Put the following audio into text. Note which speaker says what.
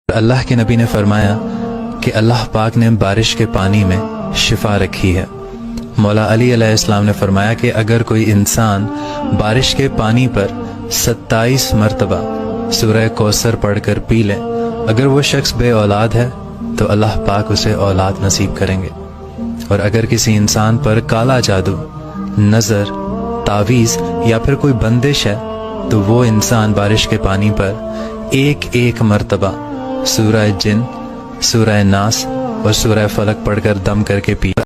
Speaker 1: अल्लाह के नबी ने फरमाया कि अल्लाह पाक ने बारिश के पानी में शिफा रखी है। मौला अली अलैहिस्सलाम ने फरमाया कि अगर कोई इंसान बारिश के पानी पर 27 मरतबा सूरह कौसर पढ़कर पी ले, अगर वो शख्स बे औलाद है तो अल्लाह पाक उसे औलाद नसीब करेंगे। और अगर किसी इंसान पर काला जादू, नज़र, तावीज़ या फिर कोई बंदिश है तो वो इंसान बारिश के पानी पर एक मरतबा सूरह जिन, सूरह नास और सूरह फलक पढ़कर दम करके पी